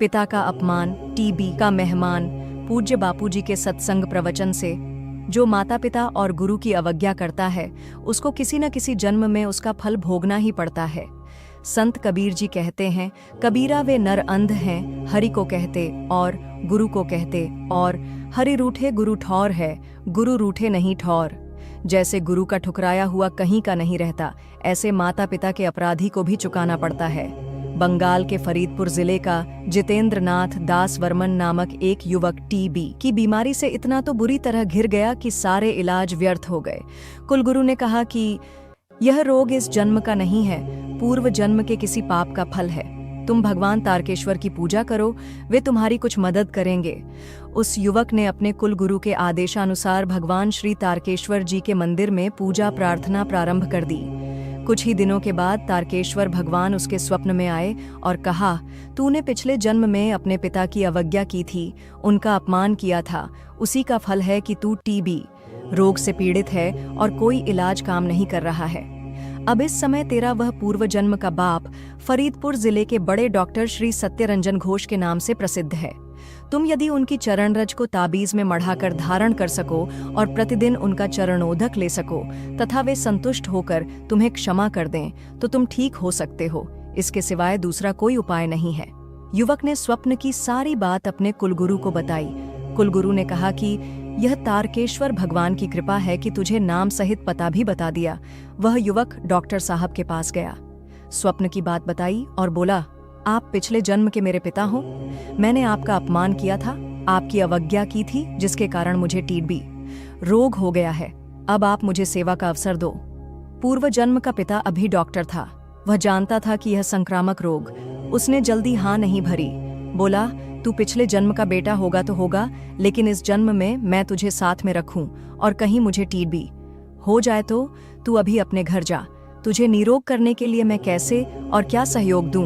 पिता का अपमान, टीबी का मेहमान, पूज्य बापूजी के सत्संग प्रवचन से। जो माता पिता और गुरु की अवज्ञा करता है उसको किसी न किसी जन्म में उसका फल भोगना ही पड़ता है। संत कबीर जी कहते हैं, कबीरा वे नर अंध हैं, हरि को कहते और गुरु को कहते, और हरि रूठे गुरु ठौर है, गुरु रूठे नहीं ठौर। जैसे गुरु का ठुकराया हुआ कहीं का नहीं रहता, ऐसे माता पिता के अपराधी को भी चुकाना पड़ता है। बंगाल के फरीदपुर जिले का जितेंद्र नाथ दास वर्मन नामक एक युवक टीबी की बीमारी से इतना तो बुरी तरह घिर गया कि सारे इलाज व्यर्थ हो गए। कुलगुरु ने कहा कि यह रोग इस जन्म का नहीं है, पूर्व जन्म के किसी पाप का फल है। तुम भगवान तारकेश्वर की पूजा करो, वे तुम्हारी कुछ मदद करेंगे। उस युवक ने अपने कुलगुरु के आदेशानुसार भगवान श्री तारकेश्वर जी के मंदिर में पूजा प्रार्थना प्रारंभ कर दी। कुछ ही दिनों के बाद तारकेश्वर भगवान उसके स्वप्न में आए और कहा, तूने पिछले जन्म में अपने पिता की अवज्ञा की थी, उनका अपमान किया था, उसी का फल है कि तू टीबी रोग से पीड़ित है और कोई इलाज काम नहीं कर रहा है। अब इस समय तेरा वह पूर्व जन्म का बाप फरीदपुर जिले के बड़े डॉक्टर श्री सत्यरंजन घोष के नाम से प्रसिद्ध है। तुम यदि उनकी चरण रज को ताबीज में मढ़ाकर धारण कर सको और प्रतिदिन उनका चरणोदक ले सको तथा वे संतुष्ट होकर तुम्हें क्षमा कर दें तो तुम ठीक हो सकते हो। इसके सिवाय दूसरा कोई उपाय नहीं है। युवक ने स्वप्न की सारी बात अपने कुलगुरु को बताई। कुलगुरु ने कहा कि यह तारकेश्वर भगवान की कृपा है कि तुझे नाम सहित पता भी बता दिया। वह युवक डॉक्टर साहब के पास गया, स्वप्न की बात बताई और बोला, आप पिछले जन्म के मेरे पिता हो। मैंने आपका अपमान किया था, आपकी अवज्ञा की थी, जिसके कारण मुझे टीबी रोग हो गया है। अब आप मुझे सेवा का अवसर दो। पूर्व जन्म का पिता अभी डॉक्टर था, वह जानता था कि यह संक्रामक रोग। उसने जल्दी हाँ नहीं भरी, बोला, तू पिछले जन्म का बेटा होगा तो होगा, लेकिन इस जन्म में मैं तुझे साथ में रखूं और कहीं मुझे टीबी हो जाए तो तू अभी अपने घर जा। तुझे निरोग करने के लिए मैं कैसे और क्या सहयोग दूं,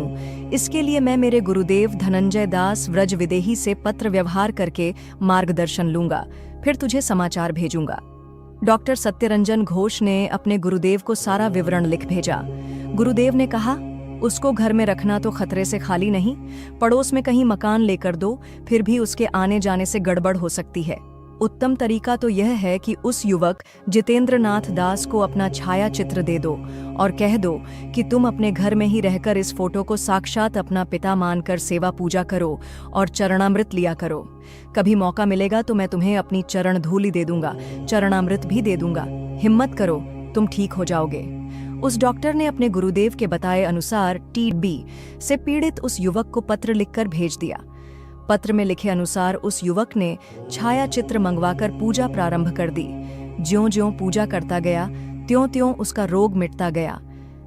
इसके लिए मैं मेरे गुरुदेव धनंजय दास व्रज विदेही से पत्र व्यवहार करके मार्गदर्शन लूंगा, फिर तुझे समाचार भेजूंगा। डॉक्टर सत्यरंजन घोष ने अपने गुरुदेव को सारा विवरण लिख भेजा। गुरुदेव ने कहा, उसको घर में रखना तो खतरे से खाली नहीं, पड़ोस में कहीं मकान लेकर दो, फिर भी उसके आने जाने से गड़बड़ हो सकती है। उत्तम तरीका तो यह है कि उस युवक जितेंद्र नाथ दास को अपना छाया चित्र दे दो और कह दो कि तुम अपने घर में ही रहकर इस फोटो को साक्षात अपना पिता मानकर सेवा पूजा करो और चरणामृत लिया करो। कभी मौका मिलेगा तो मैं तुम्हें अपनी चरण धूलि दे दूंगा, चरणामृत भी दे दूंगा। हिम्मत करो, तुम ठीक हो जाओगे। उस डॉक्टर ने अपने गुरुदेव के बताए अनुसार टीबी से पीड़ित उस युवक को पत्र लिखकर भेज दिया। पत्र में लिखे अनुसार उस युवक ने छाया चित्र मंगवाकर पूजा प्रारंभ कर दी। ज्यों-ज्यों पूजा करता गया, त्यों-त्यों उसका रोग मिटता गया।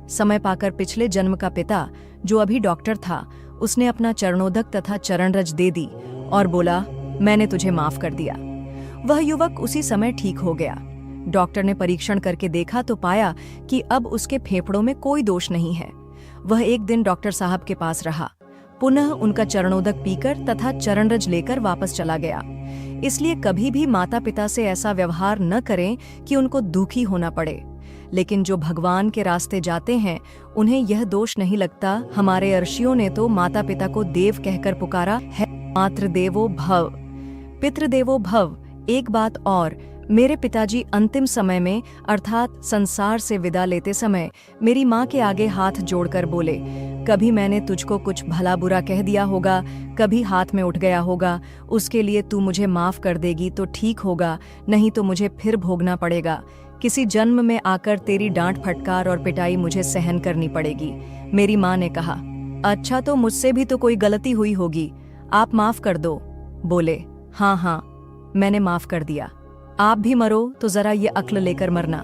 समय पाकर पिछले जन्म का पिता, जो अभी डॉक्टर था, उसने अपना चरणोदक तथा चरणरज दे दी और बोला, मैंने तुझे माफ कर दिया। वह युवक उसी समय ठीक हो गया। डॉक्टर ने परीक्षण करके देखा तो पाया कि अब उसके फेफड़ों में कोई दोष नहीं है। वह एक दिन डॉक्टर साहब के पास रहा, पुनः उनका चरणोदक पीकर तथा चरणरज लेकर वापस चला गया। इसलिए कभी भी माता पिता से ऐसा व्यवहार न करें कि उनको दुखी होना पड़े। लेकिन जो भगवान के रास्ते जाते हैं उन्हें यह दोष नहीं लगता। हमारे ऋषियों ने तो माता पिता को देव कहकर पुकारा है, मातृदेवो भव पितृदेवो भव। एक बात और, मेरे पिताजी अंतिम समय में अर्थात संसार से विदा लेते समय मेरी माँ के आगे हाथ जोड़कर बोले, कभी मैंने तुझको कुछ भला बुरा कह दिया होगा, कभी हाथ में उठ गया होगा, उसके लिए तू मुझे माफ कर देगी तो ठीक होगा, नहीं तो मुझे फिर भोगना पड़ेगा। किसी जन्म में आकर तेरी डांट फटकार और पिटाई मुझे सहन करनी पड़ेगी। मेरी माँ ने कहा, अच्छा तो मुझसे भी तो कोई गलती हुई होगी, आप माफ कर दो। बोले, हाँ हाँ मैंने माफ कर दिया। आप भी मरो तो जरा ये अक्ल लेकर मरना,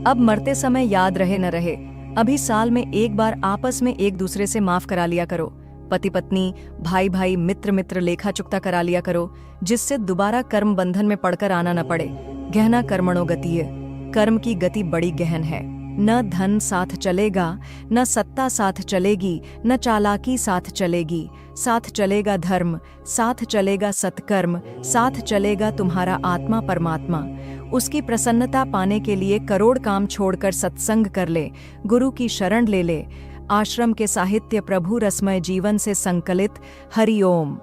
अब मरते समय याद रहे न रहे, अभी साल में एक बार आपस में एक दूसरे से माफ करा लिया करो। पति पत्नी, भाई भाई, मित्र मित्र लेखा चुकता करा लिया करो, जिससे दोबारा कर्म बंधन में पड़कर आना न पड़े। गहना कर्मणो गतिः, कर्म की गति बड़ी गहन है। न धन साथ चलेगा, न सत्ता साथ चलेगी, न चालाकी साथ चलेगी। साथ चलेगा धर्म, साथ चलेगा सत्कर्म, साथ चलेगा तुम्हारा आत्मा परमात्मा। उसकी प्रसन्नता पाने के लिए करोड़ काम छोड़कर सत्संग कर ले, गुरु की शरण ले ले। आश्रम के साहित्य प्रभु रसमय जीवन से संकलित। हरिओम।